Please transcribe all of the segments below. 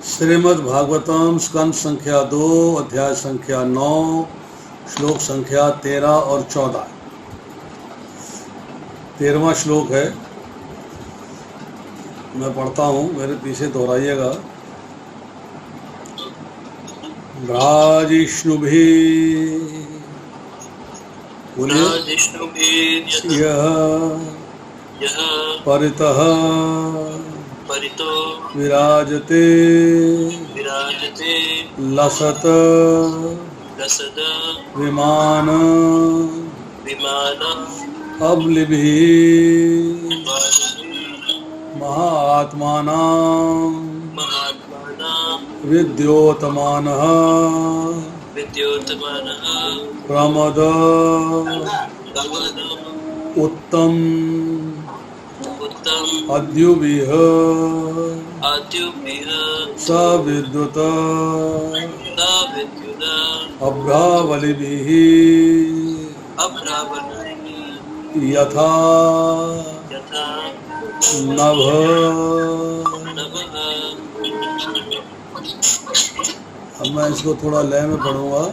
श्रीमद् भागवतम स्कंद संख्या 2 अध्याय संख्या 9 श्लोक संख्या 13 और 14। 13वां श्लोक है, मैं पढ़ता हूँ, मेरे पीछे दोहराइएगा। राजिष्णुभिः यः परितः विराजते लसत विमान अवलिभिः महात्मानां विद्योतमानः प्रमद उत्तम अद्युभिः सविद्युत अभ्रावलिभिः यथा नभ। अब मैं इसको थोड़ा लय में पढ़ूंगा,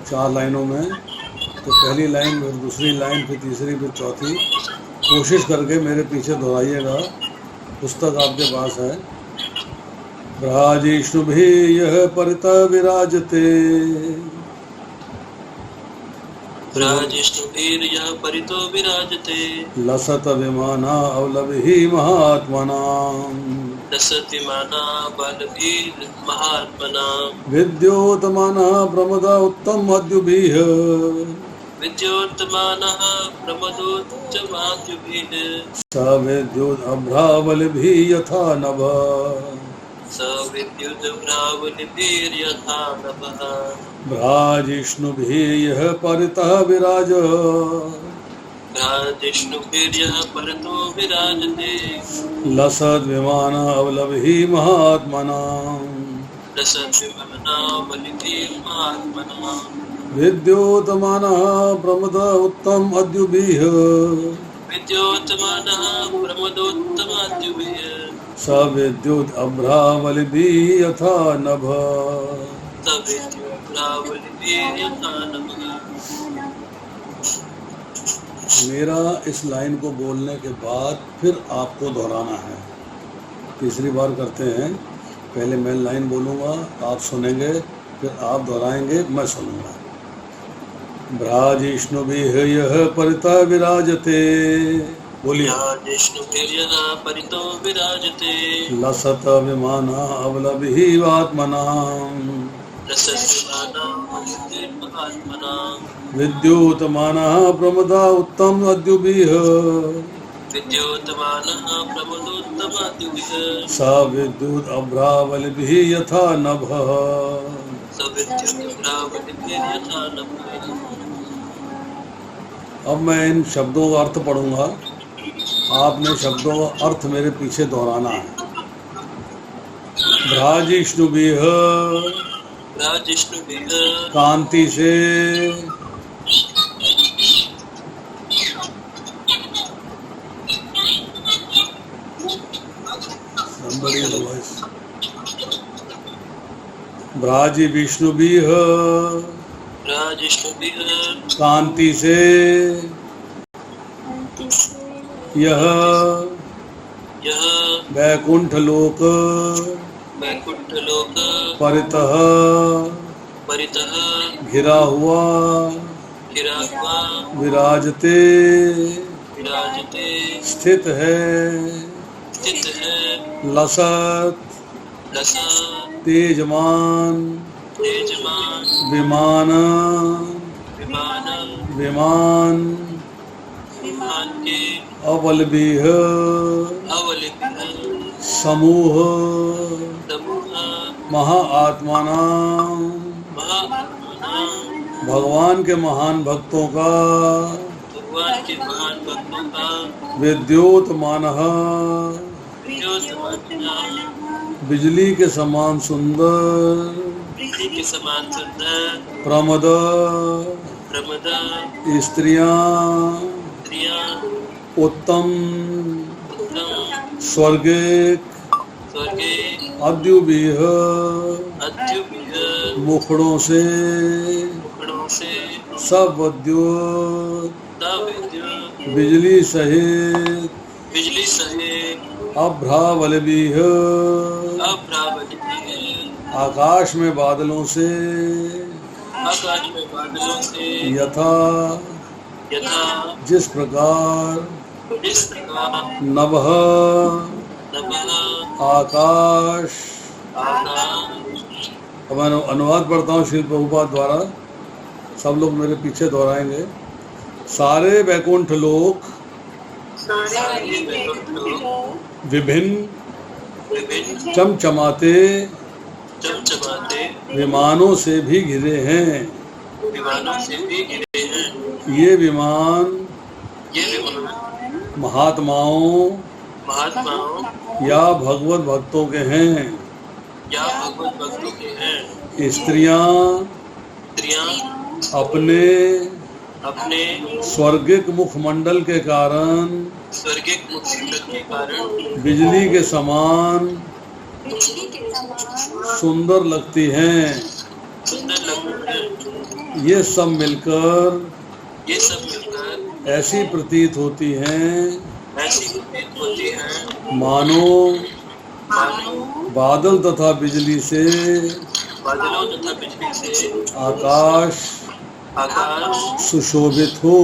4 लाइनों में। तो पहली लाइन, फिर दूसरी लाइन, फिर तीसरी, फिर चौथी। कोशिश करके मेरे पीछे दोहराइएगा। पुस्तक आपके पास है। राजिष्णुभिः यः परितः विराजते लसत विमाना अवलभिः महात्मनां विद्योतमानः प्रमद उत्तम अद्युभिः सविद्युत अभ्रावलिभिः यथा नभ। राजिष्णुभिः यः परितः लसद् विमान अवलभिः महात्मनां विद्योतमानः प्रमद उत्तम अद्युभिः सविद्युत अभ्रावलिभिः यथा नभ। मेरा इस लाइन को बोलने के बाद फिर आपको दोहराना है। तीसरी बार करते हैं। पहले मैं लाइन बोलूँगा, आप सुनेंगे, फिर आप दोहराएंगे, मैं सुनूंगा। राजिष्णुभिः यः परितः विराजते, बोलिए। लसत विमान अवलभिः आत्मनां विद्योतमानः प्रमद उत्तम अद्युभिः सविद्युत अभ्रावलिभिः यथा नभ। अब मैं इन शब्दों का अर्थ पढ़ूंगा, आपने शब्दों का अर्थ मेरे पीछे दोहराना है। राजिष्णुभिः कांति से ब्राजी विष्णुभिः कांति से यह वैकुंठ लोक परितः घिरा हुआ विराजते स्थित है लसत तेजमान विमान अवलभिः समूह महाआत्मानां भगवान के महान भक्तों का विद्योतमानः बिजली के समान सुंदर प्रमद स्त्रियां उत्तम स्वर्गे अद्युबिह मुखड़ों से सब विद्युत बिजली सहित अभ्रावलबिह आकाश में बादलों से यथा जिस प्रकार नभः आकाश। अब मैं अनुवाद पढ़ता हूँ श्रील प्रभुपाद द्वारा, सब लोग मेरे पीछे दोहराएंगे। सारे वैकुंठ लोक विभिन्न चमचमाते विमानों से भी घिरे हैं। ये विमान महात्माओं या भगवत भक्तों के हैं। स्त्रियां अपने स्वर्गिक मुखमंडल के कारण बिजली के समान सुंदर लगती हैं। ये सब मिलकर ऐसी प्रतीत होती हैं मानो बादल तथा बिजली से आकाश सुशोभित हो।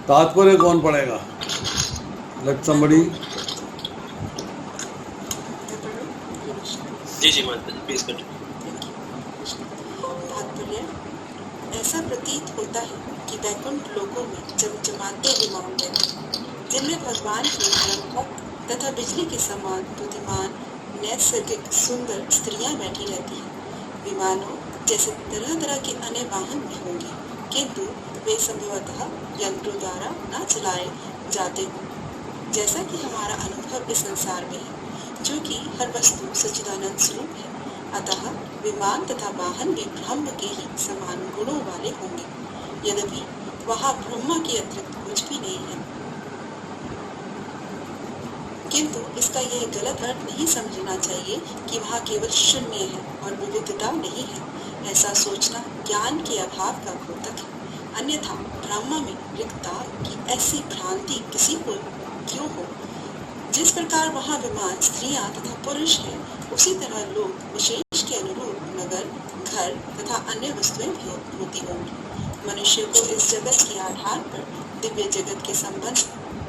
तात्पर्य कौन पढ़ेगा? Late somebody. जी माता जी प्लीज कंटिन्यू। ऐसा प्रतीत होता है कि वैकुंठ लोकों में चमचमाते विमान हैं, जिनमें भगवान की परमभक्त तथा बिजली के समान बुद्धिमान नैसर्गिक सुंदर स्त्रियां बैठी रहती हैं। विमानों जैसे तरह तरह के अन्य वाहन भी होंगे, किंतु वे संभवतः यंत्रों द्वारा न चलाए जाते हों, जैसा कि हमारा अनुभव इस संसार में है, जो कि हर वस्तु सच्चिदानंद स्वरूप है। अतः विमान तथा वाहन भी ब्रह्म के ही समान गुणों वाले होंगे, यद्यपि वहाँ ब्रह्मा के अतिरिक्त कुछ भी नहीं है। किंतु इसका यह गलत अर्थ नहीं समझना चाहिए कि वहाँ केवल शून्य है और विविधता नहीं है। ऐसा सोचना ज्ञान के अभाव का द्योतक है। अन्यथा ब्रह्मा में रिक्तता की ऐसी भ्रांति किसी को क्यों हो? जिस प्रकार वहाँ विमान स्त्रियां तथा पुरुष हैं, उसी तरह लोग विशेष के अनुरूप नगर, घर तथा अन्य वस्तुएं भी होती होंगी। मनुष्य को इस जगत के आधार पर दिव्य जगत के संबंध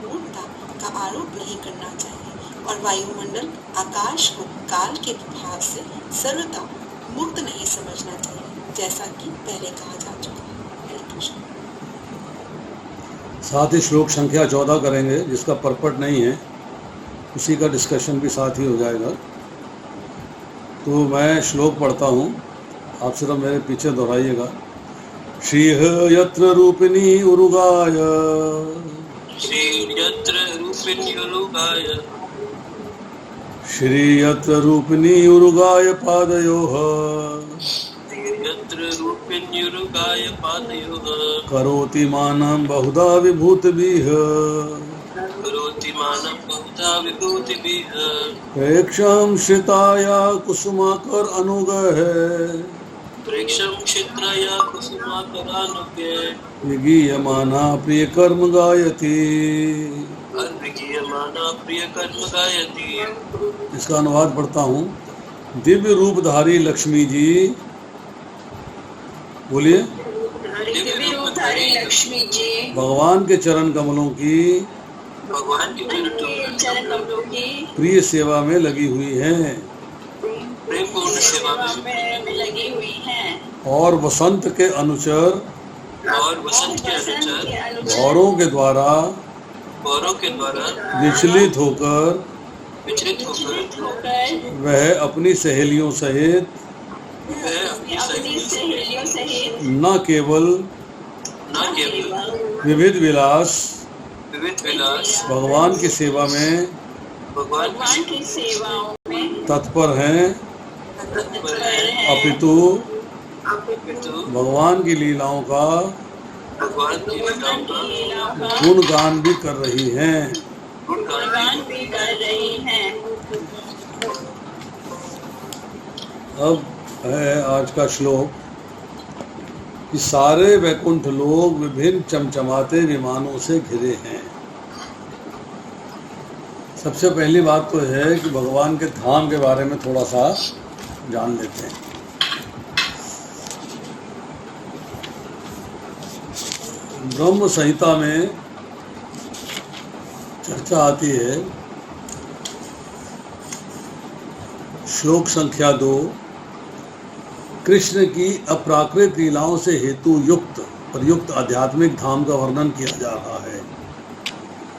पूर्णता का आरोप नहीं करना चाहिए और वायुमंडल आकाश को काल के प्रभाव से सर्वथा मुक्त नहीं समझना चाहिए, जैसा कि पहले कहा जा चुका है। हरे कृष्ण। साथ ही श्लोक संख्या 14 करेंगे, जिसका परपट नहीं है, उसी का डिस्कशन भी साथ ही हो जाएगा। तो मैं श्लोक पढ़ता हूँ, आप सिर्फ मेरे पीछे दोहराइएगा। श्रीह यत्र रूपिणी उरुगाय श्री यत्र रूपिणी उरुगाय पादयोः करोति मानं बहुधा विभूतिभिः प्रेक्षं श्रिताया कुसुमाकर अनुगः विगीयमाना प्रिय कर्म गायति। इसका अनुवाद पढ़ता हूँ। दिव्य रूपधारी लक्ष्मी जी, बोलिए, भगवान के चरण कमलों की प्रिय सेवा में लगी हुई हैं और वसंत के अनुचर गौरों के द्वारा विचलित होकर वह अपनी सहेलियों सहित न केवल विविध विलास भगवान की सेवा में तत्पर हैं, अपितु भगवान की लीलाओं का गुणगान भी कर रही हैं। कर रही हैं। अब है आज का श्लोक कि सारे वैकुंठ लोग विभिन्न चमचमाते विमानों से घिरे हैं। सबसे पहली बात तो है कि भगवान के धाम के बारे में थोड़ा सा जान लेते हैं। ब्रह्म संहिता में चर्चा आती है, श्लोक संख्या 2, कृष्ण की अप्राकृत लीलाओं से हेतु युक्त प्रयुक्त आध्यात्मिक धाम का वर्णन किया जा रहा है।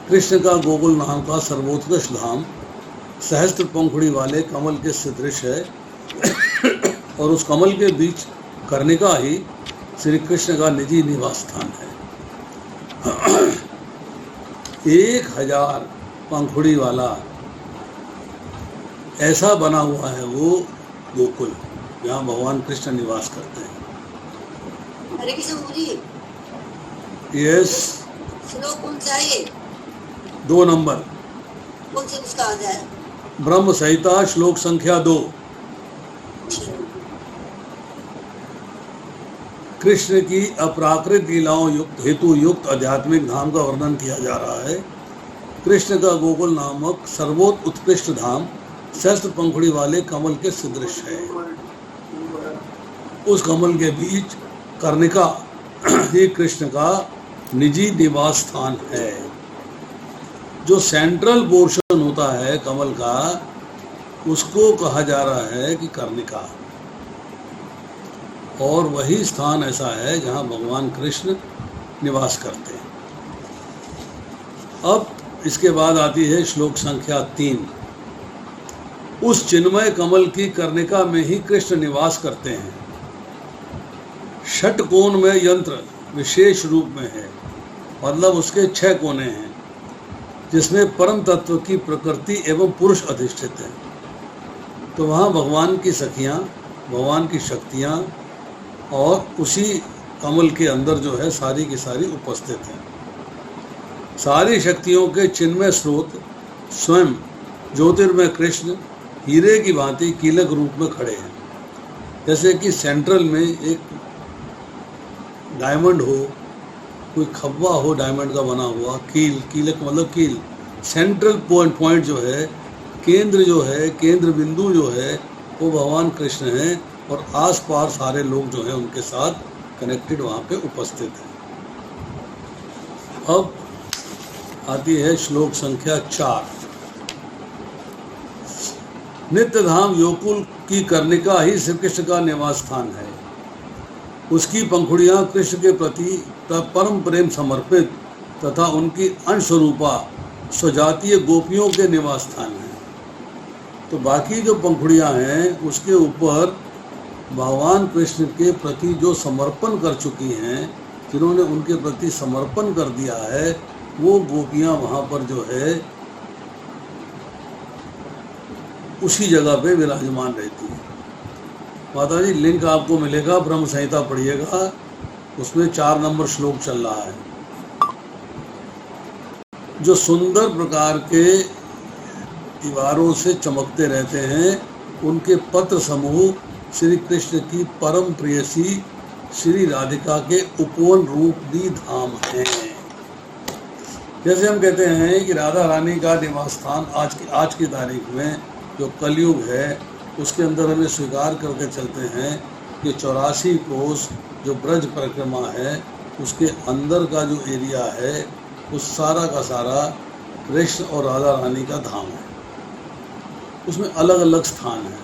कृष्ण का गोकुल नाम का सर्वोत्कृष्ट धाम सहस्त्र पंखुड़ी वाले कमल के सदृश है और उस कमल के बीच कर्णिका ही श्री कृष्ण का निजी निवास स्थान है। 1000 पंखुड़ी वाला ऐसा बना हुआ है वो गोकुल, जहाँ भगवान कृष्ण निवास करते हैं। हरे कृष्ण जी। यस। श्लोक कौन सा है ये? 2 नंबर। कौन से उसका आ जाए? ब्रह्म संहिता श्लोक संख्या 2। कृष्ण की अप्राकृत लीलाओं युक्त हेतु युक्त आध्यात्मिक धाम का वर्णन किया जा रहा है। कृष्ण का गोकुल नामक सर्वोत्कृष्ट धाम सहस्त्र पंखुड़ी वाले कमल के सदृश है। उस कमल के बीच कर्णिका ही कृष्ण का निजी निवास स्थान है। जो सेंट्रल पोर्शन होता है कमल का, उसको कहा जा रहा है कि कर्णिका, और वही स्थान ऐसा है जहाँ भगवान कृष्ण निवास करते हैं। अब इसके बाद आती है श्लोक संख्या 3। उस चिन्मय कमल की कर्णिका में ही कृष्ण निवास करते हैं। षटकोण में यंत्र विशेष रूप में है, मतलब उसके 6 कोने हैं, जिसमें परम तत्व की प्रकृति एवं पुरुष अधिष्ठित है। तो वहाँ भगवान की सखियाँ, भगवान की शक्तियाँ और उसी कमल के अंदर जो है सारी की सारी उपस्थित हैं। सारी शक्तियों के चिन्मय स्रोत स्वयं ज्योतिर्मय कृष्ण हीरे की भांति कीलक रूप में खड़े हैं। जैसे कि सेंट्रल में एक डायमंड हो, कोई खब्बा हो डायमंड का बना हुआ, कीलक मतलब कील, सेंट्रल पॉइंट जो है, केंद्र जो है, केंद्र बिंदु जो है वो भगवान कृष्ण हैं और आसपास सारे लोग जो हैं उनके साथ कनेक्टेड वहाँ पे उपस्थित हैं। अब आती है श्लोक संख्या 4। नित्य धाम योकुल की कर्णिका ही श्री कृष्ण का निवास स्थान है। उसकी पंखुड़ियाँ कृष्ण के प्रति परम प्रेम समर्पित तथा उनकी अंशरूपा स्वजातीय गोपियों के निवास स्थान है। तो बाकी जो पंखुड़ियाँ हैं उसके ऊपर भगवान कृष्ण के प्रति जो समर्पण कर चुकी हैं, जिन्होंने उनके प्रति समर्पण कर दिया है, वो गोपियाँ वहाँ पर जो है उसी जगह पे विराजमान रहती है। माता जी, लिंक आपको मिलेगा, ब्रह्म संहिता पढ़िएगा, उसमें 4 नंबर श्लोक चल रहा है। जो सुंदर प्रकार के दीवारों से चमकते रहते हैं, उनके पत्र समूह श्री कृष्ण की परम प्रेयसी श्री राधिका के उपवन रूपी धाम हैं। जैसे हम कहते हैं कि राधा रानी का निवास स्थान आज की तारीख में जो कलयुग है, उसके अंदर हमें स्वीकार करके चलते हैं कि 84 कोस जो ब्रज परिक्रमा है, उसके अंदर का जो एरिया है, उस सारा का सारा कृष्ण और राधा रानी का धाम है। उसमें अलग अलग स्थान है,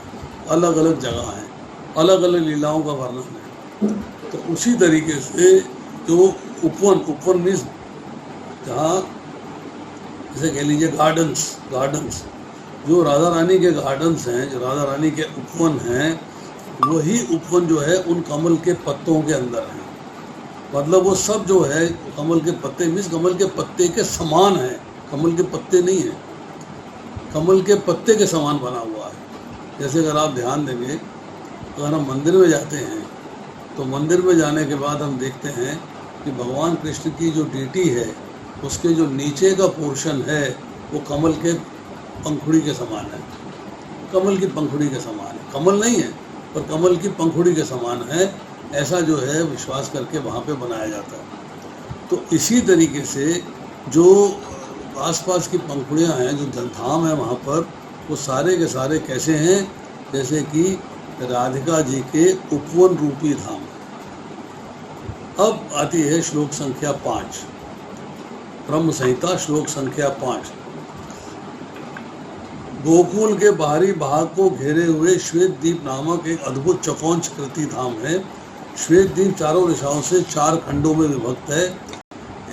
अलग अलग जगह हैं, अलग अलग लीलाओं का वर्णन है। तो उसी तरीके से जो उपवन मीन्स जहाँ जैसे कह लीजिए गार्डन्स जो राधा रानी के गार्डन्स हैं, जो राधा रानी के उपवन हैं, वही उपवन जो है उन कमल के पत्तों के अंदर है। मतलब वो सब जो है कमल के पत्ते मीन्स कमल के पत्ते के समान है, कमल के पत्ते नहीं है, कमल के पत्ते के समान बना हुआ है। जैसे अगर आप ध्यान देंगे, अगर हम मंदिर में जाते हैं तो मंदिर में जाने के बाद हम देखते हैं कि भगवान कृष्ण की जो डीटी है, उसके जो नीचे का पोर्शन है वो कमल के पंखुड़ी के समान है, कमल की पंखुड़ी के समान है। कमल नहीं है पर कमल की पंखुड़ी के समान है, ऐसा जो है विश्वास करके वहाँ पे बनाया जाता है। तो इसी तरीके से जो आसपास की पंखुड़ियाँ हैं, जो धाम है वहाँ पर, वो सारे के सारे कैसे हैं, जैसे कि राधिका जी के उपवन रूपी धाम। अब आती है श्लोक संख्या 5, ब्रह्म संहिता श्लोक संख्या 5। गोकुल के बाहरी भाग को घेरे हुए श्वेत द्वीप नामक एक अद्भुत चकोंच कृति धाम है। श्वेत द्वीप चारों दिशाओं से 4 खंडों में विभक्त है।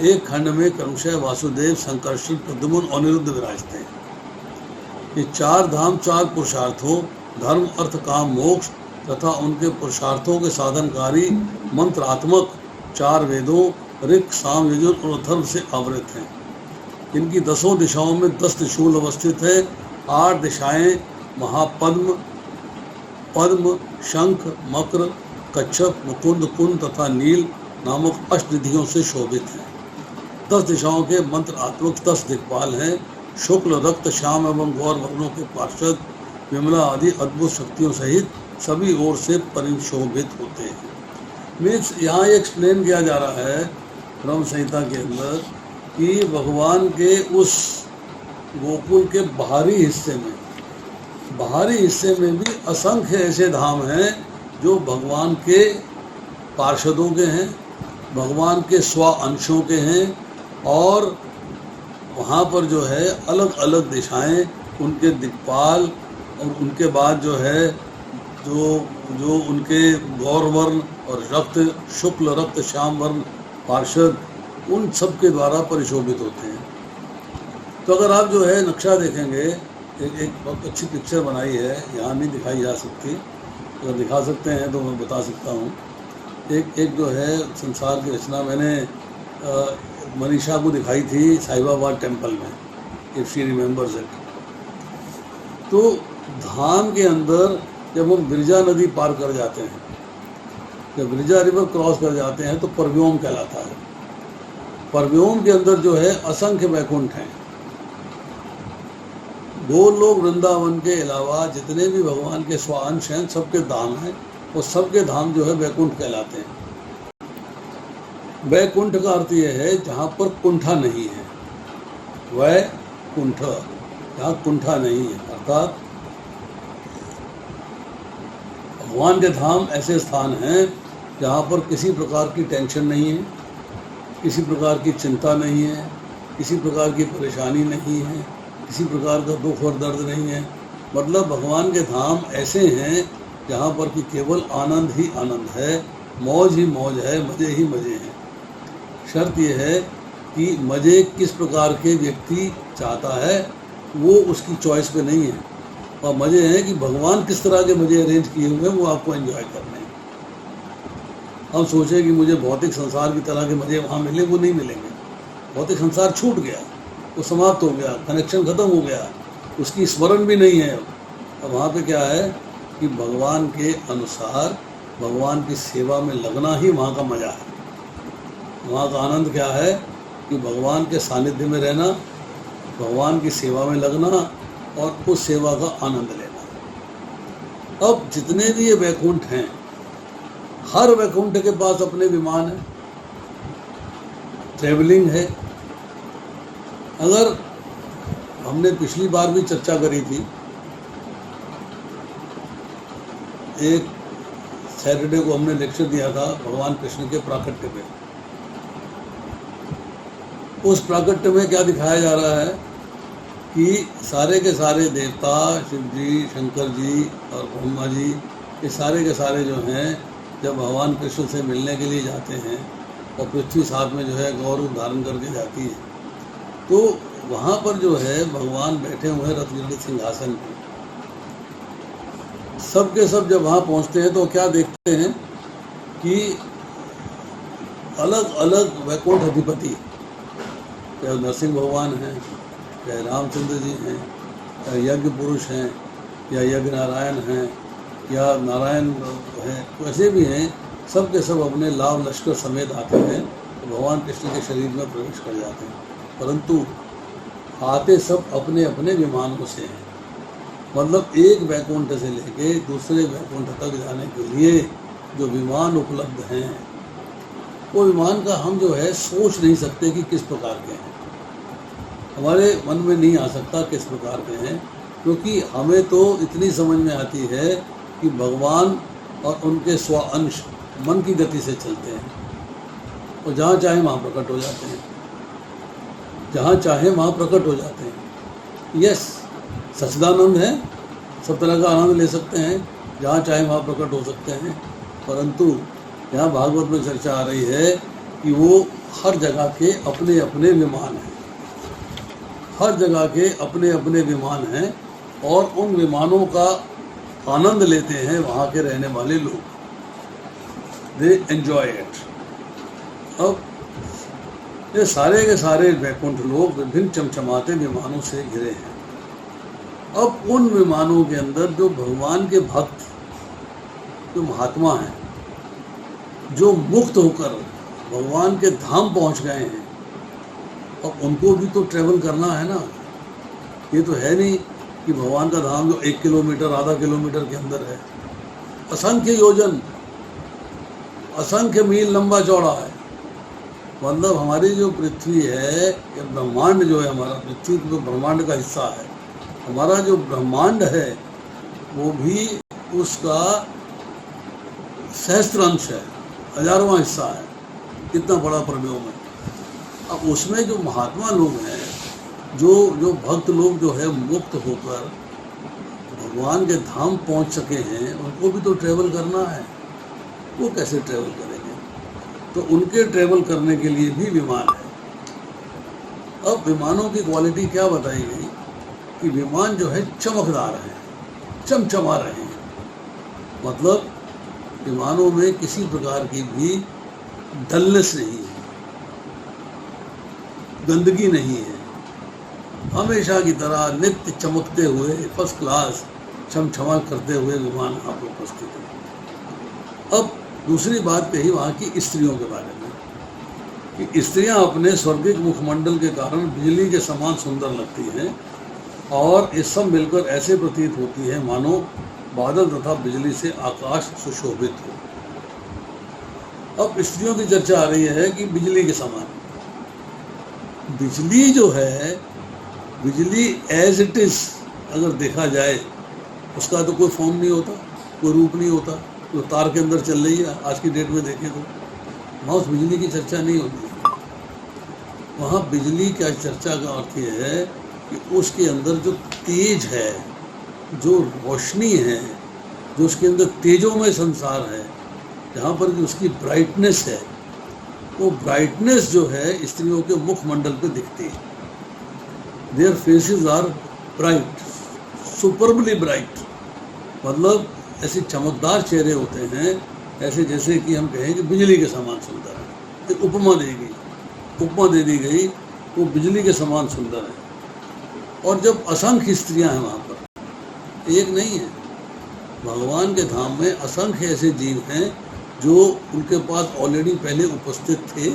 एक खंड में क्रमशः वासुदेव, संकर्षण, प्रद्युम्न और अनिरुद्ध विराजते हैं। ये 4 धाम 4 पुरुषार्थों धर्म, अर्थ, काम, मोक्ष तथा उनके पुरुषार्थों के साधनकारी मंत्रात्मक 4 वेदों ऋक्, साम, यजुर और अथर्व से आवृत हैं। इनकी 10 दिशाओं में 10 त्रिशूल अवस्थित है। 8 दिशाएं महापद्म, पद्म, शंख, मकर, कच्छप, मुकुंद, कुंद तथा नील नामक अष्टनिधियों से शोभित हैं। 10 दिशाओं के मंत्रात्मक 10 दिक्पाल हैं। शुक्ल, रक्त, श्याम एवं गौर वर्णों के पार्षद विमला आदि अद्भुत शक्तियों सहित सभी ओर से परिशोभित होते हैं। मीन्स यहाँ एक्सप्लेन किया जा रहा है ब्रह्म संहिता के अंदर कि भगवान के उस गोकुल के बाहरी हिस्से में भी असंख्य ऐसे धाम हैं जो भगवान के पार्षदों के हैं, भगवान के स्व अंशों के हैं, और वहाँ पर जो है अलग अलग दिशाएं, उनके दिक्पाल और उनके बाद जो है जो उनके गौर वर्ण और रक्त, शुक्ल, रक्त, श्याम वर्ण पार्षद, उन सब के द्वारा परिशोभित होते हैं। तो अगर आप जो है नक्शा देखेंगे, एक बहुत अच्छी पिक्चर बनाई है, यहाँ नहीं दिखाई जा सकती, अगर दिखा सकते हैं तो मैं बता सकता हूँ। एक जो है संसार की रचना मैंने मनीषा को दिखाई थी साहिबाबाद टेम्पल में, इफ शी रिमेंबर्स इट। तो धाम के अंदर जब हम गिरिजा नदी पार कर जाते हैं, जब गिरिजा रिवर क्रॉस कर जाते हैं तो परव्योम कहलाता है। परव्योम के अंदर जो है असंख्य वैकुंठ हैं। गोलोक वृंदावन के अलावा जितने भी भगवान के स्वांश हैं सबके धाम हैं, और सबके धाम जो है वैकुंठ कहलाते हैं। वैकुंठ का अर्थ यह है जहाँ पर कुंठा नहीं है, वैकुंठ, जहाँ कुंठा नहीं है, अर्थात भगवान के धाम ऐसे स्थान हैं जहाँ पर किसी प्रकार की टेंशन नहीं है, किसी प्रकार की चिंता नहीं है, किसी प्रकार की परेशानी नहीं है, किसी प्रकार का दुख और दर्द नहीं है। मतलब भगवान के धाम ऐसे हैं जहाँ पर कि केवल आनंद ही आनंद है, मौज ही मौज है, मज़े ही मज़े हैं। शर्त यह है कि मज़े किस प्रकार के व्यक्ति चाहता है वो उसकी चॉइस पे नहीं है, और मज़े हैं कि भगवान किस तरह के मज़े अरेंज किए हुए हैं वो आपको एंजॉय करने हैं। हम सोचें कि मुझे भौतिक संसार की तरह के मज़े वहाँ मिले, वो नहीं मिलेंगे। भौतिक संसार छूट गया, वो समाप्त हो गया, कनेक्शन ख़त्म हो गया, उसकी स्मरण भी नहीं है। अब वहाँ पे क्या है कि भगवान के अनुसार भगवान की सेवा में लगना ही वहाँ का मज़ा है। वहाँ का आनंद क्या है कि भगवान के सानिध्य में रहना, भगवान की सेवा में लगना और उस सेवा का आनंद लेना। अब जितने भी ये वैकुंठ हैं, हर वैकुंठ के पास अपने विमान है, ट्रेवलिंग है। अगर हमने पिछली बार भी चर्चा करी थी, एक सैटरडे को हमने लेक्चर दिया था भगवान कृष्ण के प्राकट्य पे। उस प्राकट्य में क्या दिखाया जा रहा है कि सारे के सारे देवता, शिव जी, शंकर जी और ब्रह्मा जी, ये सारे के सारे जो हैं जब भगवान कृष्ण से मिलने के लिए जाते हैं और पृथ्वी साथ में जो है गौर रूप धारण करके जाती है, तो वहाँ पर जो है भगवान बैठे हुए हैं रत्नजड़ित सिंहासन पर। सब के सब जब वहाँ पहुँचते हैं तो क्या देखते हैं कि अलग अलग वैकुंठ अधिपति, चाहे नरसिंह भगवान हैं, चाहे रामचंद्र जी हैं, चाहे यज्ञ पुरुष हैं, या यज्ञ नारायण हैं, या नारायण हैं, वैसे भी हैं, सब के सब अपने लाभ लश्कर समेत आते हैं तो भगवान कृष्ण के शरीर में प्रवेश कर जाते हैं। परंतु आते सब अपने अपने विमानों से हैं। मतलब एक वैकुंठ से लेके दूसरे वैकुंठ तक जाने के लिए जो विमान उपलब्ध हैं, वो विमान का हम जो है सोच नहीं सकते कि किस प्रकार के हैं। हमारे मन में नहीं आ सकता किस प्रकार के हैं, क्योंकि हमें तो इतनी समझ में आती है कि भगवान और उनके स्व अंश मन की गति से चलते हैं और जहाँ चाहे वहाँ प्रकट हो जाते हैं, जहाँ चाहे वहाँ प्रकट हो जाते हैं। यस, सच्चिदानंद है, सब तरह का आनंद ले सकते हैं, जहाँ चाहे वहाँ प्रकट हो सकते हैं। परंतु यहाँ भागवत में चर्चा आ रही है कि वो हर जगह के अपने अपने विमान हैं, हर जगह के अपने अपने विमान हैं और उन विमानों का आनंद लेते हैं वहाँ के रहने वाले लोग। They enjoy it. अब ये सारे के सारे वैकुंठ लोग विभिन्न चमचमाते विमानों से घिरे हैं। अब उन विमानों के अंदर जो भगवान के भक्त, जो महात्मा हैं, जो मुक्त होकर भगवान के धाम पहुंच गए हैं, अब उनको भी तो ट्रेवल करना है ना। ये तो है नहीं कि भगवान का धाम जो 1 किलोमीटर आधा किलोमीटर के अंदर है, असंख्य योजन, असंख्य मील लंबा चौड़ा है। मतलब हमारी जो पृथ्वी है, ये ब्रह्मांड जो है, हमारा पृथ्वी तो ब्रह्मांड का हिस्सा है, हमारा जो ब्रह्मांड है वो भी उसका सहस्त्रांश है, 1000वां हिस्सा है, कितना बड़ा परव्योम है। अब उसमें जो महात्मा लोग हैं, जो भक्त लोग जो है मुक्त होकर भगवान के धाम पहुंच सके हैं, उनको भी तो ट्रेवल करना है। वो कैसे ट्रेवल करेंगे? तो उनके ट्रेवल करने के लिए भी विमान है। अब विमानों की क्वालिटी क्या बताई गई कि विमान जो है चमकदार है, चमचमा रहे हैं। मतलब विमानों में किसी प्रकार की भी डलनेस नहीं है, गंदगी नहीं है, हमेशा की तरह नित्य चमकते हुए फर्स्ट क्लास चमचमा करते हुए विमान आप उपस्थित है। अब दूसरी बात कही वहाँ की स्त्रियों के बारे में कि स्त्रियां अपने स्वर्गिक मुखमंडल के कारण बिजली के समान सुंदर लगती हैं और ये सब मिलकर ऐसे प्रतीत होती है मानो बादल तथा बिजली से आकाश सुशोभित हो। अब स्त्रियों की चर्चा आ रही है कि बिजली के समान। बिजली जो है, बिजली एज इट इज अगर देखा जाए, उसका तो कोई फॉर्म नहीं होता, कोई रूप नहीं होता, जो तार के अंदर चल रही है आज की डेट में देखें तो वहाँ उस बिजली की चर्चा नहीं होती। वहाँ बिजली का चर्चा का अर्थ यह है कि उसके अंदर जो तेज है, जो रोशनी है, जो उसके अंदर तेजोमय संसार है, जहाँ पर कि उसकी ब्राइटनेस है, वो ब्राइटनेस जो है स्त्रियों के मुखमंडल पे दिखती है। Their faces are bright, superbly bright. मतलब ऐसे चमकदार चेहरे होते हैं, ऐसे जैसे कि हम कहें कि बिजली के समान सुंदर है। एक उपमा दे दी गई, वो बिजली के समान सुंदर है। और जब असंख्य स्त्रियां हैं वहाँ पर, एक नहीं है, भगवान के धाम में असंख्य ऐसे जीव हैं जो उनके पास ऑलरेडी पहले उपस्थित थे,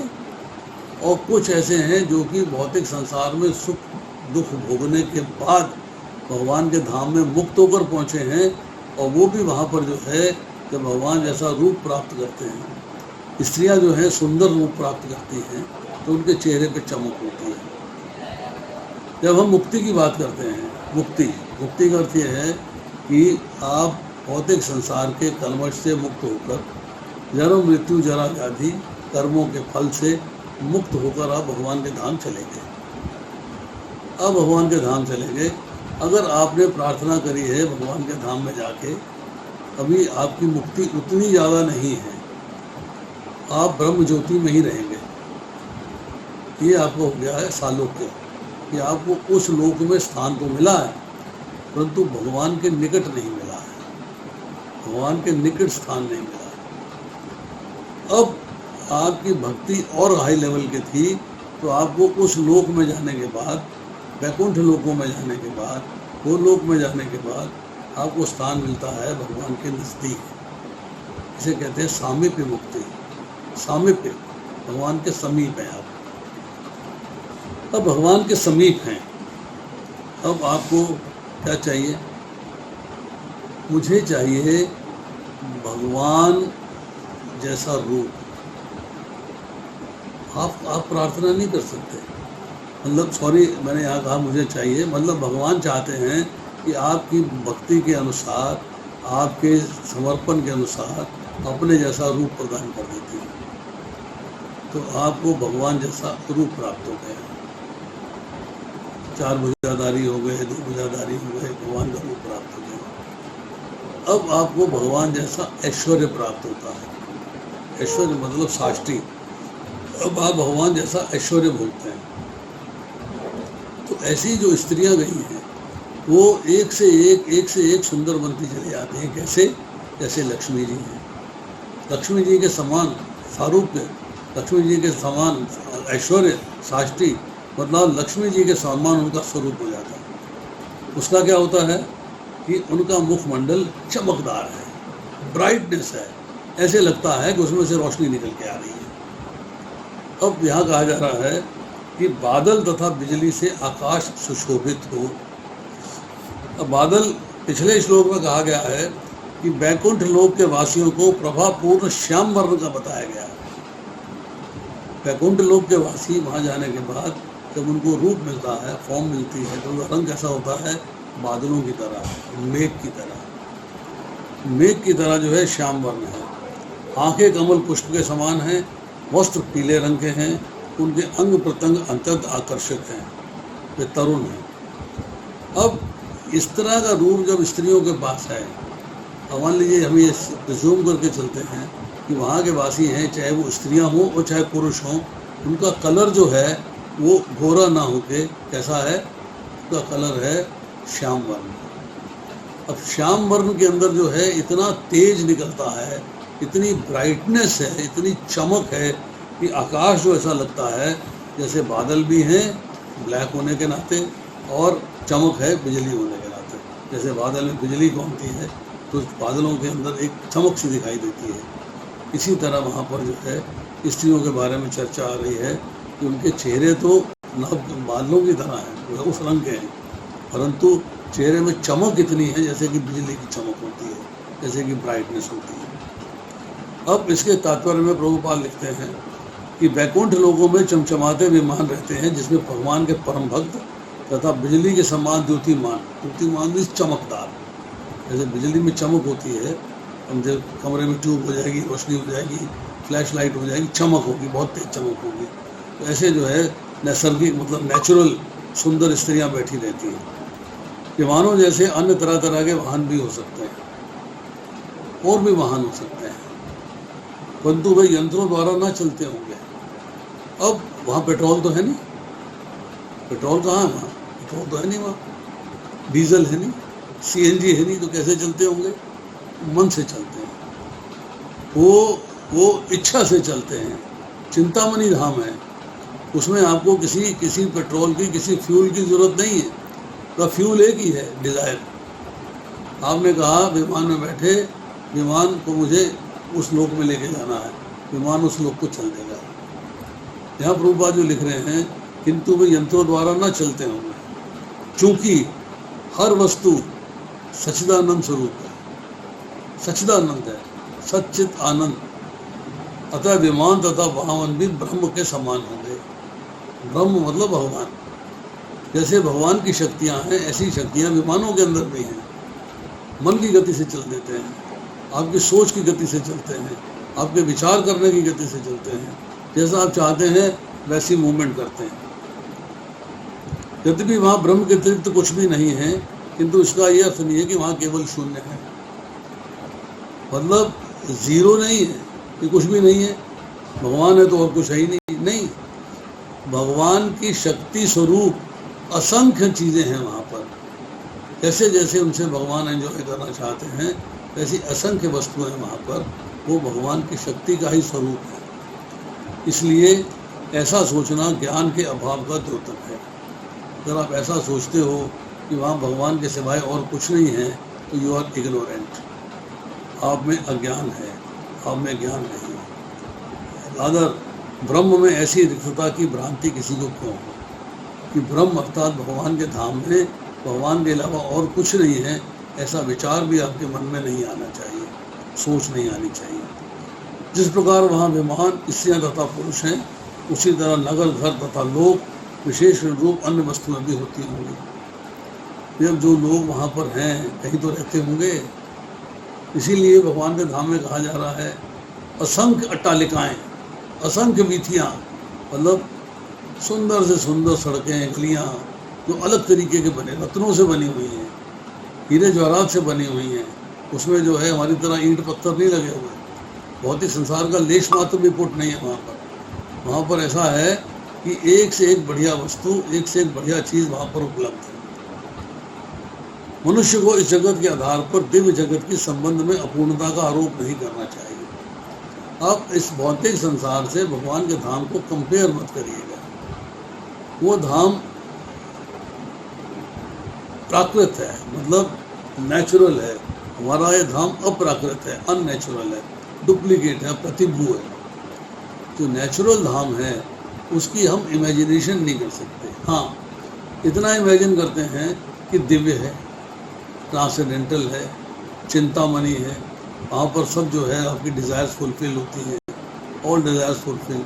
और कुछ ऐसे हैं जो कि भौतिक संसार में सुख दुख भोगने के बाद भगवान के धाम में मुक्त होकर पहुँचे हैं, और वो भी वहाँ पर जो है जब भगवान जैसा रूप प्राप्त करते हैं, स्त्रियाँ जो हैं सुंदर रूप प्राप्त करती हैं, तो उनके चेहरे पे चमक होती है। जब हम मुक्ति की बात करते हैं, मुक्ति का अर्थ यह है कि आप भौतिक संसार के कलमश से मुक्त होकर, जन्म मृत्यु जरा व्याधि कर्मों के फल से मुक्त होकर आप भगवान के धाम चले गए। अब भगवान के धाम चले गए। अगर आपने प्रार्थना करी है भगवान के धाम में जाके, अभी आपकी मुक्ति उतनी ज़्यादा नहीं है, आप ब्रह्म ज्योति में ही रहेंगे। ये आपको हो गया है सालोक्य, कि आपको उस लोक में स्थान तो मिला है, परंतु भगवान के निकट नहीं मिला है, भगवान के निकट स्थान नहीं मिला है। अब आपकी भक्ति और हाई लेवल की थी, तो आपको उस लोक में जाने के बाद, वैकुंठ लोकों में जाने के बाद, वो लोक में जाने के बाद आपको स्थान मिलता है भगवान के नज़दीक। इसे कहते हैं सामीप्य मुक्ति। सामीप्य, भगवान के समीप हैं आप। अब भगवान के समीप हैं, अब आपको क्या चाहिए? मुझे चाहिए भगवान जैसा रूप। आप प्रार्थना नहीं कर सकते, मतलब सॉरी मैंने यहाँ कहा मुझे चाहिए, मतलब भगवान चाहते हैं कि आपकी भक्ति के अनुसार, आपके समर्पण के अनुसार अपने जैसा रूप प्रदान कर देते हैं। तो आपको भगवान जैसा रूप प्राप्त हो गया। 4 भुजाधारी हो गए, 2 भुजाधारी हो गए, भगवान का रूप प्राप्त हो गया। अब आपको भगवान जैसा ऐश्वर्य प्राप्त होता है। ऐश्वर्य मतलब साष्टी। अब आप भगवान जैसा ऐश्वर्य भोगते हैं। तो ऐसी जो स्त्रियां गई हैं वो एक से एक सुंदर बनती चली जाती हैं। कैसे? जैसे लक्ष्मी जी हैं। लक्ष्मी जी के समान सारूप्य, लक्ष्मी जी के समान ऐश्वर्य, साष्टी, मतलब लक्ष्मी जी के समान उनका स्वरूप हो जाता है। उसका क्या होता है कि उनका मुखमंडल चमकदार है, ब्राइटनेस है, ऐसे लगता है कि उसमें से रोशनी निकल के आ रही है। अब यहाँ कहा जा रहा है कि बादल तथा बिजली से आकाश सुशोभित हो। अब बादल पिछले श्लोक में कहा गया है कि बैकुंठ लोक के वासियों को प्रभापूर्ण श्याम वर्ण का बताया गया है। बैकुंठ लोक के वासी वहाँ जाने के बाद जब उनको रूप मिलता है, फॉर्म मिलती है, तो उनका रंग कैसा होता है? बादलों की तरह, मेघ की तरह। मेघ की तरह जो है श्याम वर्ण है। आंखें कमल पुष्प के समान हैं, वस्त्र पीले रंग के हैं, उनके अंग प्रत्यंग अत्यंत आकर्षक हैं, वे तरुण हैं। अब इस तरह का रूप जब स्त्रियों के पास है, अब मान लीजिए हम ये प्रिज्यूम करके चलते हैं कि वहाँ के वासी हैं, चाहे वो स्त्रियाँ हों और चाहे पुरुष हों, उनका कलर जो है वो गोरा ना होके कैसा है? उसका कलर है श्याम वर्ण। अब श्याम वर्ण के अंदर जो है इतना तेज निकलता है, इतनी ब्राइटनेस है, इतनी चमक है कि आकाश जो ऐसा लगता है जैसे बादल भी हैं ब्लैक होने के नाते, और चमक है बिजली होने के नाते। जैसे बादल में बिजली कौनती है तो बादलों के अंदर एक चमक सी दिखाई देती है। इसी तरह वहाँ पर जो है स्त्रियों के बारे में चर्चा आ रही है कि उनके चेहरे तो बादलों की तरह हैं, उस रंग के हैं, परंतु चेहरे में चमक इतनी है जैसे कि बिजली की चमक होती है, जैसे कि ब्राइटनेस होती है। अब इसके तात्पर्य में प्रभुपाद लिखते हैं कि वैकुंठ लोगों में चमचमाते विमान रहते हैं जिसमें भगवान के परम भक्त तथा बिजली के समान द्युतिमान भी चमकदार। जैसे बिजली में चमक होती है, हम जब कमरे में ट्यूब हो जाएगी, रोशनी हो जाएगी, फ्लैश लाइट हो जाएगी, चमक होगी, बहुत तेज चमक होगी। तो ऐसे जो है नैसर्गिक मतलब नेचुरल सुंदर स्त्रियाँ बैठी रहती हैं। विमानों जैसे अन्य तरह तरह के वाहन भी हो सकते हैं, और भी वाहन हो सकते हैं, परंतु वे यंत्रों द्वारा ना चलते होंगे। अब वहाँ पेट्रोल तो है नहीं, पेट्रोल कहाँ है? वहाँ पेट्रोल तो है नहीं, वहाँ डीजल है नहीं, सीएनजी है नहीं, तो कैसे चलते होंगे? मन से चलते हैं, वो इच्छा से चलते हैं। चिंतामणि धाम है, उसमें आपको किसी पेट्रोल की, किसी फ्यूल की जरूरत नहीं है। तो फ्यूल एक ही है, डिज़ायर। आपने कहा विमान में बैठे, विमान को मुझे उस लोक में लेके जाना है, विमान उस लोक को चल देगा। यहाँ प्रभुपाद जो लिख रहे हैं, किंतु वे यंत्रों द्वारा न चलते होंगे, क्योंकि हर वस्तु सच्चिदानंद स्वरूप है, सच्चिदानंद है, सच्चित आनंद। अतः विमान तथा वाहन भी ब्रह्म के समान होंगे। ब्रह्म मतलब भगवान। जैसे भगवान की शक्तियाँ हैं, ऐसी शक्तियाँ विमानों के अंदर भी हैं। मन की गति से चल देते हैं, आपकी सोच की गति से चलते हैं, आपके विचार करने की गति से चलते हैं। जैसा आप चाहते हैं वैसी मूवमेंट करते हैं। यद्यपि वहाँ ब्रह्म के अतिरिक्त कुछ भी नहीं है, किंतु इसका यह अर्थ नहीं है कि वहाँ केवल शून्य है, मतलब जीरो नहीं है कि कुछ भी नहीं है, भगवान है तो और कुछ है ही नहीं। भगवान की शक्ति स्वरूप असंख्य चीज़ें हैं वहाँ पर। जैसे जैसे उनसे भगवान एंजॉय करना चाहते हैं, वैसी असंख्य वस्तुएं वहाँ पर, वो भगवान की शक्ति का ही स्वरूप है। इसलिए ऐसा सोचना ज्ञान के अभाव का द्योतक है। अगर आप ऐसा सोचते हो कि वहाँ भगवान के सिवाय और कुछ नहीं है, तो यू आर इग्नोरेंट, आप में अज्ञान है, आप में ज्ञान नहीं है। अगर ब्रह्म में ऐसी रिक्तता की भ्रांति किसी को क्यों हो कि ब्रह्म अर्थात भगवान के धाम में भगवान के अलावा और कुछ नहीं है, ऐसा विचार भी आपके मन में नहीं आना चाहिए, सोच नहीं आनी चाहिए। जिस प्रकार वहाँ विमान, स्त्रियाँ तथा पुरुष हैं, उसी तरह नगर, घर तथा लोग, विशेष रूप अन्य वस्तुएं भी होती होंगी। जब जो लोग वहाँ पर हैं कहीं तो रहते होंगे, इसीलिए भगवान के धाम में कहा जा रहा है असंख्य अट्टालिकाएं, असंख्य वीथियाँ, मतलब सुंदर से सुंदर सड़कें, गलियाँ जो अलग तरीके के बने, रत्नों से बनी हुई हैं, हीरे जवाहरात से बनी हुई हैं। उसमें जो है हमारी तरह ईंट पत्थर नहीं लगे हुए, भौतिक संसार का लेश मात्र भी पुट नहीं है वहाँ पर। वहाँ पर ऐसा है कि एक से एक बढ़िया वस्तु, एक से एक बढ़िया चीज़ वहाँ पर उपलब्ध है। मनुष्य को इस जगत के आधार पर दिव्य जगत के संबंध में अपूर्णता का आरोप नहीं करना चाहिए। आप इस भौतिक संसार से भगवान के धाम को कंपेयर मत करिएगा। वो धाम प्राकृत है, मतलब नेचुरल है। हमारा ये धाम अप्राकृत है, अननेचुरल है, डुप्लीकेट है, प्रतिभू है। जो नेचुरल धाम है उसकी हम इमेजिनेशन नहीं कर सकते। हाँ, इतना इमेजिन करते हैं कि दिव्य है, ट्रांसेंडेंटल है, चिंतामणि है, वहाँ पर सब जो है आपकी डिज़ायर्स फुलफिल होती हैं, ऑल डिज़ायर्स फुलफिल।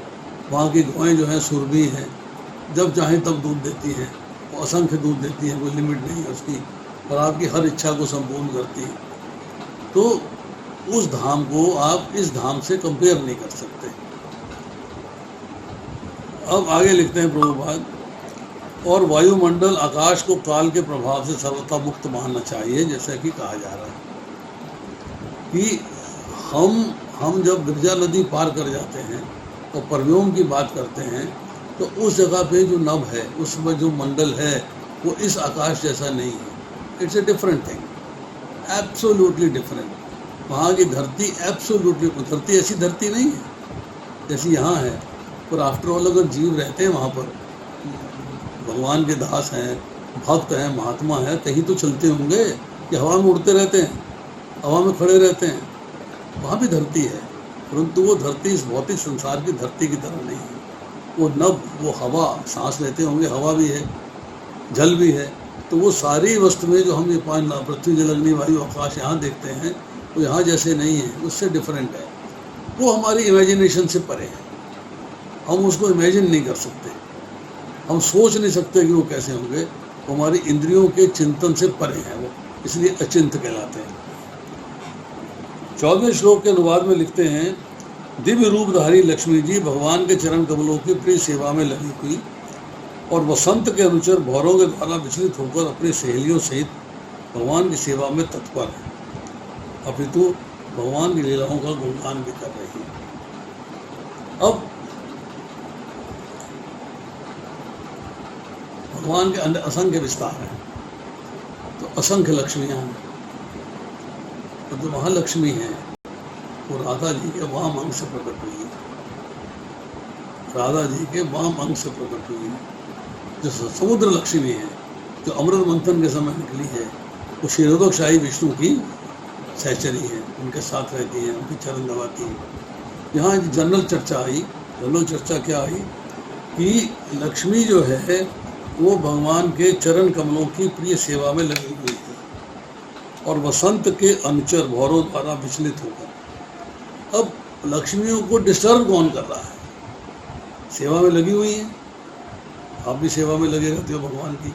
वहाँ की गौएँ जो हैं सुरभि हैं, जब चाहें तब दूध देती हैं, वो असंख्य दूध देती हैं, कोई लिमिट नहीं है उसकी, और आपकी हर इच्छा को संपूर्ण करती हैं। तो उस धाम को आप इस धाम से कंपेयर नहीं कर सकते। अब आगे लिखते हैं प्रभुपाद, और वायुमंडल आकाश को काल के प्रभाव से सर्वथा मुक्त मानना चाहिए, जैसा कि कहा जा रहा है कि हम जब गिरजा नदी पार कर जाते हैं और परव्योम की बात करते हैं, तो उस जगह पे जो नभ है, उसमें जो मंडल है, वो इस आकाश जैसा नहीं है। It's a different thing, absolutely different. वहाँ की धरती एब्सोल्युटली, धरती ऐसी धरती नहीं है जैसी यहाँ है। पर आफ्टर ऑल अगर जीव रहते हैं वहाँ पर, भगवान के दास हैं, भक्त हैं, महात्मा हैं, कहीं तो चलते होंगे कि हवा में उड़ते रहते हैं, हवा में खड़े रहते हैं, वहाँ भी धरती है, परंतु वो धरती इस भौतिक संसार की धरती की तरह नहीं है। वो नभ, वो हवा, सांस लेते होंगे, हवा भी है, जल भी है। तो वो सारी वस्तुएं जो हम ये पांच, पृथ्वी, जल, अग्नि, वायु, आकाश यहाँ देखते हैं, वो यहाँ जैसे नहीं है, उससे डिफरेंट है। वो हमारी इमेजिनेशन से परे है, हम उसको इमेजिन नहीं कर सकते, हम सोच नहीं सकते कि वो कैसे होंगे। वो हमारी इंद्रियों के चिंतन से परे हैं, वो इसलिए अचिंत कहलाते हैं। 14वें श्लोक के अनुवाद में लिखते हैं, दिव्य रूपधारी लक्ष्मी जी भगवान के चरण कमलों की प्रिय सेवा में लगी हुई और वसंत के अनुचर भौरों के द्वारा विचलित होकर अपनी सहेलियों सहित भगवान की सेवा में तत्पर है, अपितु भगवान की लीलाओं का गुणगान भी कर रही है। अब भगवान के अंदर असंख्य विस्तार है, तो असंख्य लक्ष्मियाँ हैं। तो जो महालक्ष्मी है वो राधा जी के वाम अंग से प्रकट हुई है, राधा जी के वाम अंग से प्रकट हुई है। जो समुद्र लक्ष्मी है, जो अमृत मंथन के समय निकली है, वो क्षीरोदकशाही विष्णु की सहचरी है, उनके साथ रहती है, उनकी चरण दबाती है। यहाँ जनरल चर्चा आई, जनरल चर्चा क्या आई कि लक्ष्मी जो है वो भगवान के चरण कमलों की प्रिय सेवा में लगी हुई है और वसंत के अनुचर भौरों द्वारा विचलित होकर। अब लक्ष्मियों को डिस्टर्ब कौन कर रहा है? सेवा में लगी हुई है, आप भी सेवा में लगे रहते हो भगवान की,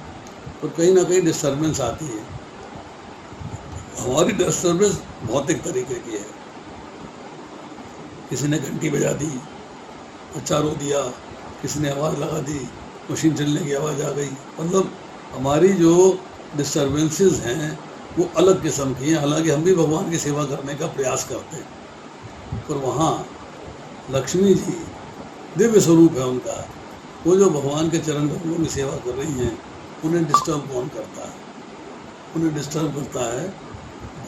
और कहीं ना कहीं डिस्टर्बेंस आती है। हमारी डिस्टर्बेंस भौतिक तरीके की है, किसी ने घंटी बजा दी, बच्चा रो दिया, किसी ने आवाज़ लगा दी, मशीन चलने की आवाज़ आ गई। मतलब हमारी जो डिस्टर्बेंसेस हैं वो अलग किस्म की हैं। हालांकि हम भी भगवान की सेवा करने का प्रयास करते हैं, पर वहाँ लक्ष्मी जी दिव्य स्वरूप है उनका, वो जो भगवान के चरण कमलों की सेवा कर रही हैं, उन्हें डिस्टर्ब कौन करता है? उन्हें डिस्टर्ब करता है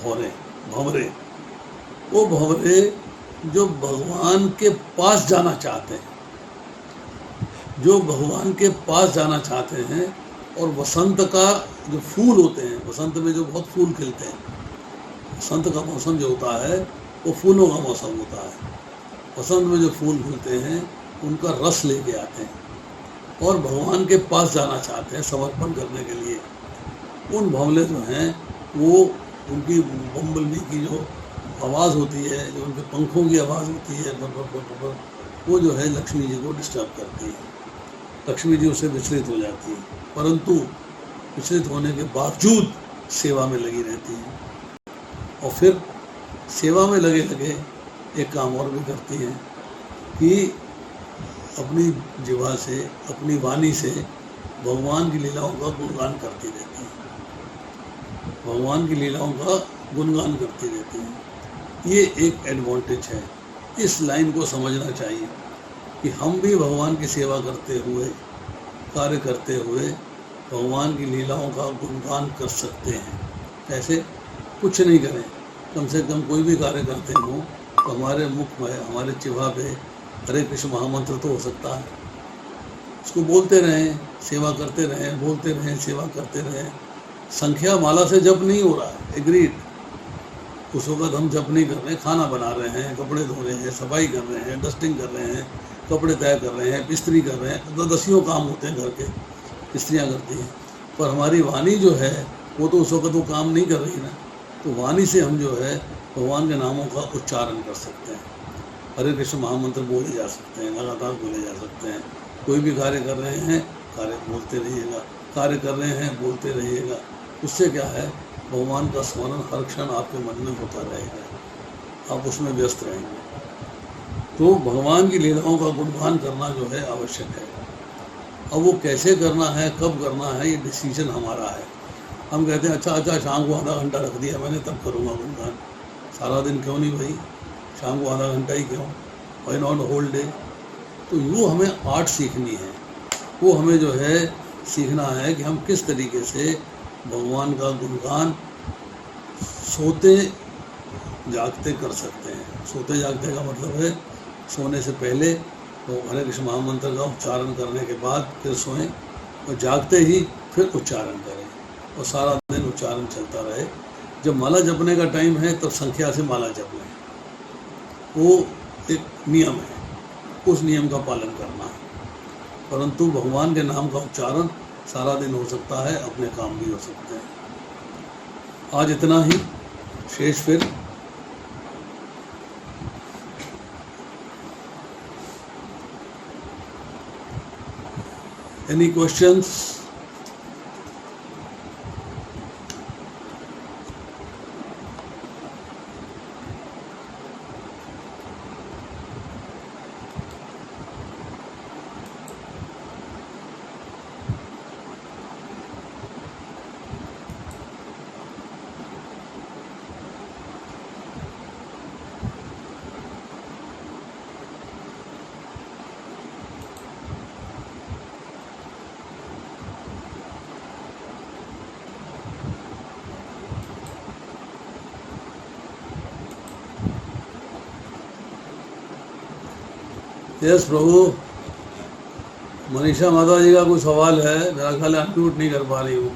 भंवरे। वो भंवरे जो भगवान के पास जाना चाहते हैं, जो भगवान के पास जाना चाहते हैं, और वसंत का जो फूल होते हैं, वसंत में जो बहुत फूल खिलते हैं, वसंत का मौसम जो होता है वो फूलों का मौसम होता है। वसंत में जो फूल खिलते हैं उनका रस लेके आते हैं और भगवान के पास जाना चाहते हैं समर्पण करने के लिए। उन भंवले जो हैं वो उनकी बम्बलबी की जो आवाज़ होती है, जो उनके पंखों की आवाज़ होती है पर वो जो है लक्ष्मी जी को डिस्टर्ब करती है। लक्ष्मी जी उससे विचलित हो जाती है, परंतु विचलित होने के बावजूद सेवा में लगी रहती है। और फिर सेवा में लगे लगे एक काम और भी करती हैं कि अपनी जीवा से, अपनी वाणी से भगवान की लीलाओं का गुणगान करती रहती हैं। भगवान की लीलाओं का गुणगान करती रहती हैं। ये एक एडवांटेज है। इस लाइन को समझना चाहिए कि हम भी भगवान की सेवा करते हुए, कार्य करते हुए भगवान की लीलाओं का गुणगान कर सकते हैं। कैसे? कुछ नहीं करें, कम से कम कोई भी कार्य करते हो तो हमारे मुख में, हमारे जिह्वा पे हरे कृष्ण महामंत्र तो हो सकता है। उसको बोलते रहें, सेवा करते रहें, बोलते रहें, सेवा करते रहें। संख्या माला से जप नहीं हो रहा है, एग्रीड। उस वक्त हम जप नहीं कर रहे हैं, खाना बना रहे हैं, कपड़े धो रहे हैं, सफाई कर रहे हैं, डस्टिंग कर रहे हैं, कपड़े तय कर रहे हैं, इस्त्री कर रहे हैं, तो दसियों काम होते हैं घर के, स्त्रियाँ करती हैं। पर हमारी वाणी जो है वो तो उस वक्त वो काम नहीं कर रही ना, तो वाणी से हम जो है भगवान के नामों का उच्चारण कर सकते हैं। हरे कृष्ण महामंत्र बोले जा सकते हैं, लगातार बोले जा सकते हैं। कोई भी कार्य कर रहे हैं, कार्य बोलते रहिएगा, कार्य कर रहे हैं बोलते रहिएगा। उससे क्या है, भगवान का स्मरण हर क्षण आपके मन में होता रहेगा, आप उसमें व्यस्त रहेंगे। तो भगवान की लीलाओं का गुणगान करना जो है आवश्यक है। अब वो कैसे करना है, कब करना है, ये डिसीजन हमारा है। हम कहते हैं अच्छा शाम को आधा घंटा रख दिया मैंने, तब करूँगा गुणगान। सारा दिन क्यों नहीं भाई, शाम को आधा घंटा ही क्यों, व्हाई नॉट होल डे। तो यूँ हमें आर्ट सीखनी है, वो हमें जो है सीखना है कि हम किस तरीके से भगवान का गुणगान सोते जागते कर सकते हैं। सोते जागते का मतलब है सोने से पहले तो हरे कृष्ण महामंत्र का उच्चारण करने के बाद फिर सोएं, और जागते ही फिर उच्चारण करें, और सारा दिन उच्चारण चलता रहे। जब माला जपने का टाइम है तब संख्या से माला जप लें, वो एक नियम है, उस नियम का पालन करना है। परंतु भगवान के नाम का उच्चारण सारा दिन हो सकता है, अपने काम भी हो सकते हैं। आज इतना ही, शेष फिर एनी क्वेश्चंस? यस प्रभु। मनीषा माता जी का कोई सवाल है, मेरा ख्याल है अनम्यूट नहीं कर पा रही हूँ।